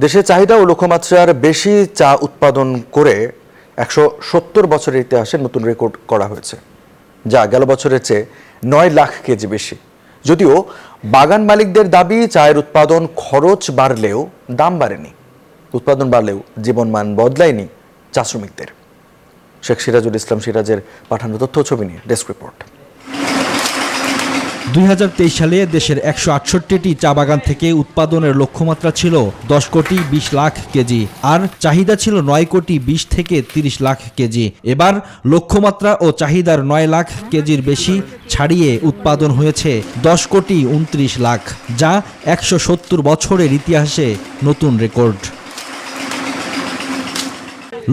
দেশে চাহিদা ও লক্ষ্যমাত্রার বেশি চা উৎপাদন করে ১৭০ বছরের ইতিহাসে নতুন রেকর্ড করা হয়েছে, যা গেল বছরের চেয়ে ৯ লাখ কেজি বেশি। যদিও বাগান মালিকদের দাবি, চায়ের উৎপাদন খরচ বাড়লেও দাম বাড়েনি। উৎপাদন বাড়লেও জীবনমান বদলায়নি চা শ্রমিকদের। শেখ সিরাজুল ইসলাম সিরাজের পাঠানো তথ্য ছবি নিয়ে ডেস্ক রিপোর্ট। ২০২৩ সালে দেশের ১৬৮টি চা বাগান থেকে উৎপাদনের লক্ষ্যমাত্রা ছিল ১০ কোটি ২০ লাখ কেজি, আর চাহিদা ছিল ৯ কোটি ২০ থেকে ৩০ লাখ কেজি। এবার লক্ষ্যমাত্রা ও চাহিদার ৯ লাখ কেজির বেশি ছাড়িয়ে উৎপাদন হয়েছে ১০ কোটি ২৯ লাখ, যা ১৭০ বছরের ইতিহাসে নতুন রেকর্ড।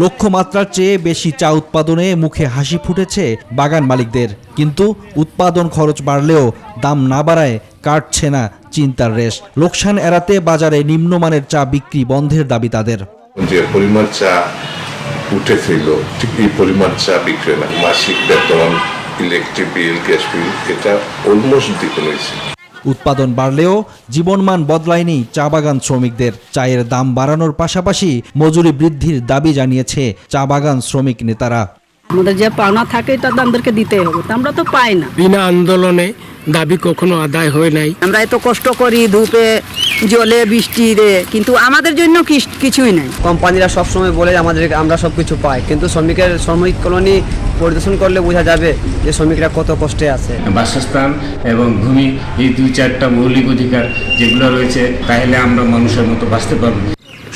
লক্ষ্যমাত্রার চেয়ে বেশি চা উৎপাদনে মুখে হাসি ফুটেছে বাগান মালিকদের, কিন্তু উৎপাদন খরচ বাড়লেও দাম না বাড়ায় কাটছে না চিন্তার রেশ। লোকসান এড়াতে বাজারে নিম্নমানের চা বিক্রি বন্ধের দাবি তাদের। যে পরিমাণ চা উঠেছিল ঠিক এই পরিমাণ চা বিক্রি না। মাসিক বেতন, ইলেকট্রিক বিল, গ্যাস বিল এটা অলমোস্ট দ্বিগুণ হয়েছে। উৎপাদন বাড়লেও জীবনমান বদলায়নি চা বাগান শ্রমিকদের। চায়ের দাম বাড়ানোর পাশাপাশি মজুরি বৃদ্ধির দাবি জানিয়েছে চা বাগান শ্রমিক নেতারা। আমাদের যে পাওনা থাকে এটা আমাদেরকে দিতেই হবে, আমরা তো পাই না। বিনা আন্দোলনে দাবি কখনো আদায় হয় নাই। আমরা এত কষ্ট করি ধূপে জলে বৃষ্টিতে, কিন্তু আমাদের জন্য কিছুই নাই। কোম্পানিরা সবসময় বলে আমরা সবকিছু পাই, কিন্তু শ্রমিক কলোনি পরিদর্শন করলে বোঝা যাবে যে শ্রমিকরা কত কষ্টে আছে। বাসস্থান এবং ভূমি, এই ২-৪টা মৌলিক অধিকার যেগুলো রয়েছে, তাহলে আমরা মানুষের মতো বাঁচতে পারবো।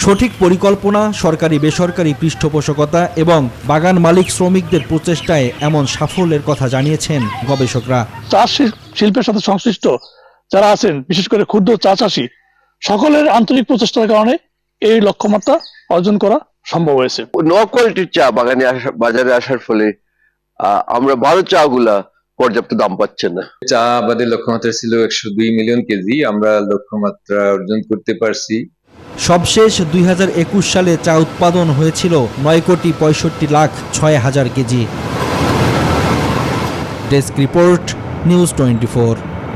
সঠিক পরিকল্পনা, সরকারি বেসরকারি পৃষ্ঠপোষকতা এবং বাগান মালিক শ্রমিকদের প্রচেষ্টায় এমন সাফল্যের কথা জানিয়েছেন গবেষকরা। চা শিল্পের সাথে সংশ্লিষ্ট যারা আছেন, বিশেষ করে ক্ষুদ্র চা চাষী, সকলের আন্তরিক প্রচেষ্টার কারণে এই লক্ষ্যমাত্রা অর্জন করা সম্ভব হয়েছে। লো কোয়ালিটির চা বাজারে আসার ফলে আমরা ভালো চা গুলা পর্যাপ্ত দাম পাচ্ছে না। চা আবাদের লক্ষ্যমাত্রা ছিল ১০২ মিলিয়ন কেজি, আমরা লক্ষ্যমাত্রা অর্জন করতে পারছি। সবশেষ ২০২১ সালে চা উৎপাদন হয়েছিল ৯ কোটি ৬৫ লাখ ৬ হাজার কেজি। Desk report, news 24।